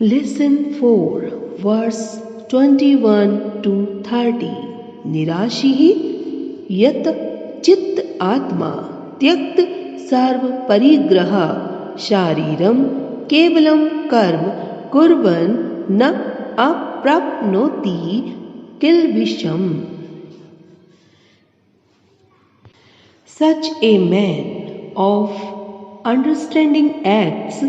Lesson 4, verse 21 to 30. निराशिः यत चित्त आत्मा त्यक्त सर्व परिग्रह शारीरम केवलम कर्म कुर्वन् न अप्राप्नोति किल्बिषम्. Such a man of understanding acts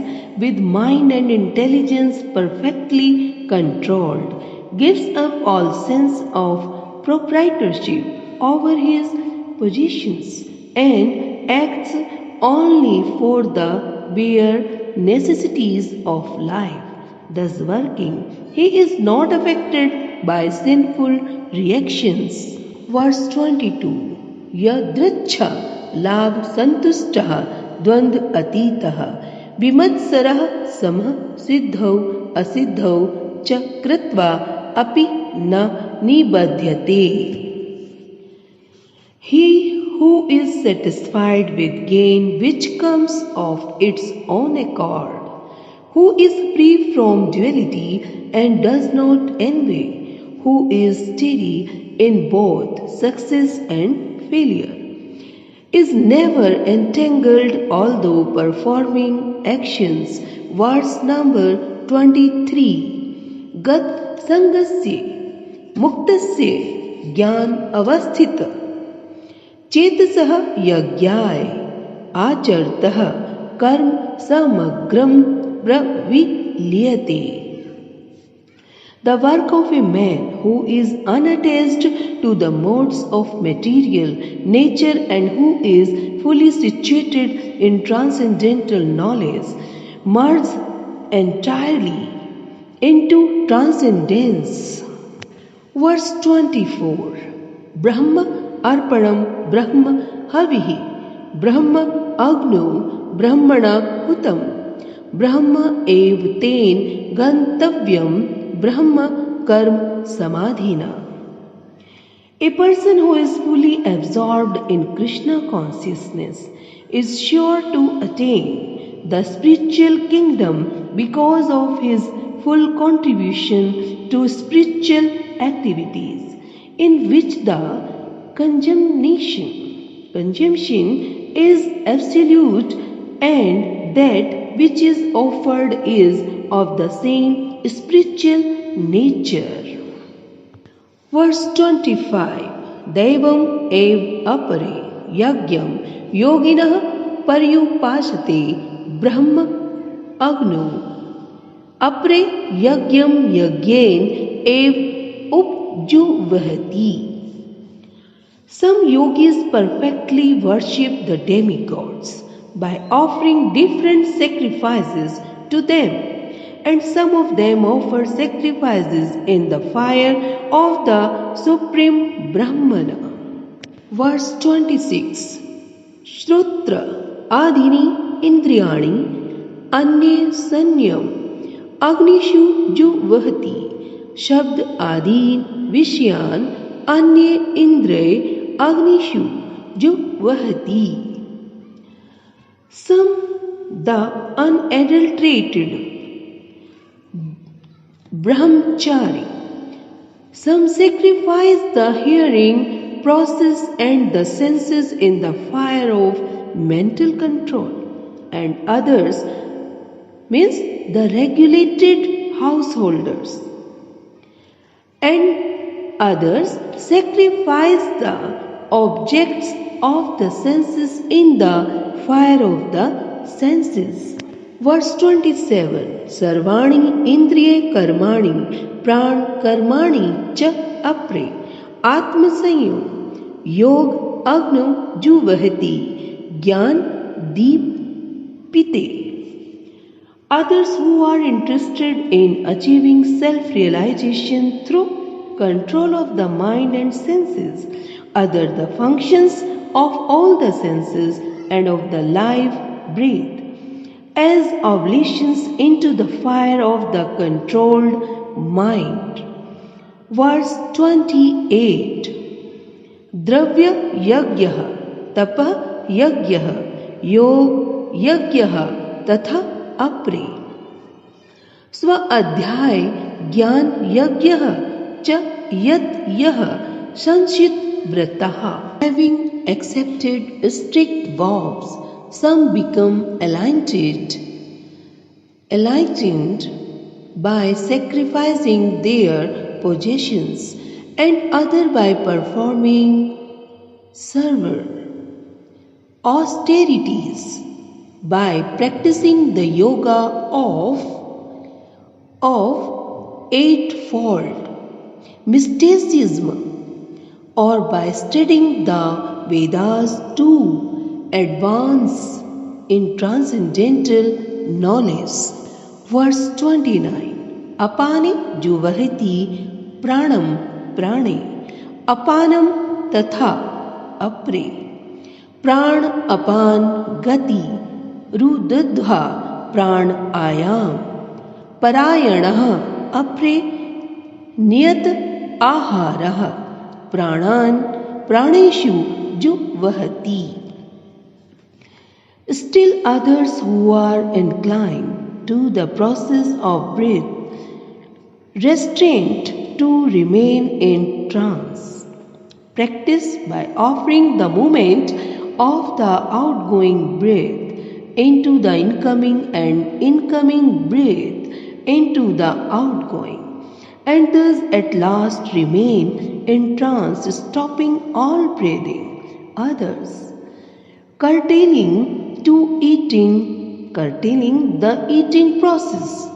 with mind and intelligence perfectly controlled, gives up all sense of proprietorship over his possessions, and acts only for the bare necessities of life. Thus working, he is not affected by sinful reactions. Verse 22. यदृच्छा लाभ संतुष्टः द्वंद्व अतीतः विमत्सरः समः सिद्धौ असिद्धौ च कृत्वा अपि न निबध्यते. He who is satisfied with gain which comes of its own accord, who is free from duality and does not envy, who is steady in both success and failure, is never entangled although performing actions. Verse number 23. Gat sangasya muktasya ज्ञान अवस्थित चेतसः यज्ञाय आचरतः कर्म समग्रं प्रविलीयते. The work of a man who is unattached to the modes of material nature and who is fully situated in transcendental knowledge merges entirely into transcendence. Verse 24. Brahma arpanam Brahma havihi Brahma agno Brahmana hutam Brahma ev ten gantavyam Brahma karma samadhina. A person who is fully absorbed in Krishna consciousness is sure to attain the spiritual kingdom because of his full contribution to spiritual activities, in which the consumption is absolute and that which is offered is of the same spiritual nature. Verse 25. Devam ev apare yagyam yoginah paryupasate Brahma agno apare yagyam yagyen ev upjuvahati. Some yogis perfectly worship the demigods by offering different sacrifices to them, and some of them offer sacrifices in the fire of the Supreme Brahmana. Verse 26. Shrutra adini indriyani anye sanyam agnishu juvahati shabd adin vishyan anye indre agnishu juvahati. Some the unadulterated brahmachari, some sacrifice the hearing process and the senses in the fire of mental control, and others means the regulated householders, and others sacrifice the objects of the senses in the fire of the senses. Verse 27. Sarvani indriye karmani pran karmani cha apre atma sanyam yog agno juvahati gyan deepite. Others who are interested in achieving self-realization through control of the mind and senses, other the functions of all the senses and of the life breath, as oblations into the fire of the controlled mind. Verse 28. Dravya yagyah tapa yagyah yog yagyah tatha apre. स्व अध्याय ज्ञान यज्ञः च यत् यः संचित व्रतः. Having accepted strict vows, some become enlightened by sacrificing their possessions, and other by performing severe austerities, by practicing the yoga of eightfold mysticism, or by studying the Vedas to advance in transcendental knowledge. Verse 29. Apane juvahiti pranam prane, apanam tatha apre, प्राण अपान गति रुदध्वा प्राण आयाम, परायणः अपरे नियत आहारः, प्राणान् प्राणेषु जुह्वति. Still others who are inclined to the process of breath restraint to remain in trance, practice by offering the movement of the outgoing breath into the incoming and incoming breath into the outgoing, and thus at last remain in trance, stopping all breathing. Others curtailing the eating process,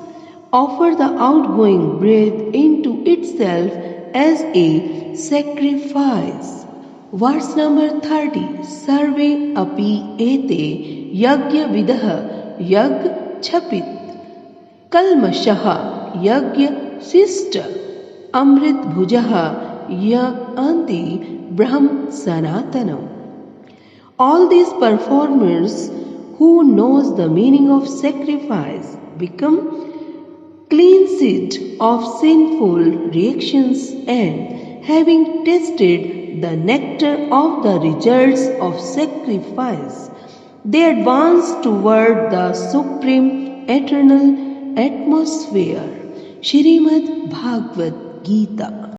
offer the outgoing breath into itself as a sacrifice. Verse number 30. Sarve api ete yagya vidah yag chapit kalmashaha yagya sista amrit bhujaha ya anti brahm sanatanam. All these performers who knows the meaning of sacrifice become cleansed of sinful reactions, and having tasted the nectar of the results of sacrifice, they advance toward the supreme eternal atmosphere. Shrimad Bhagavad Gita.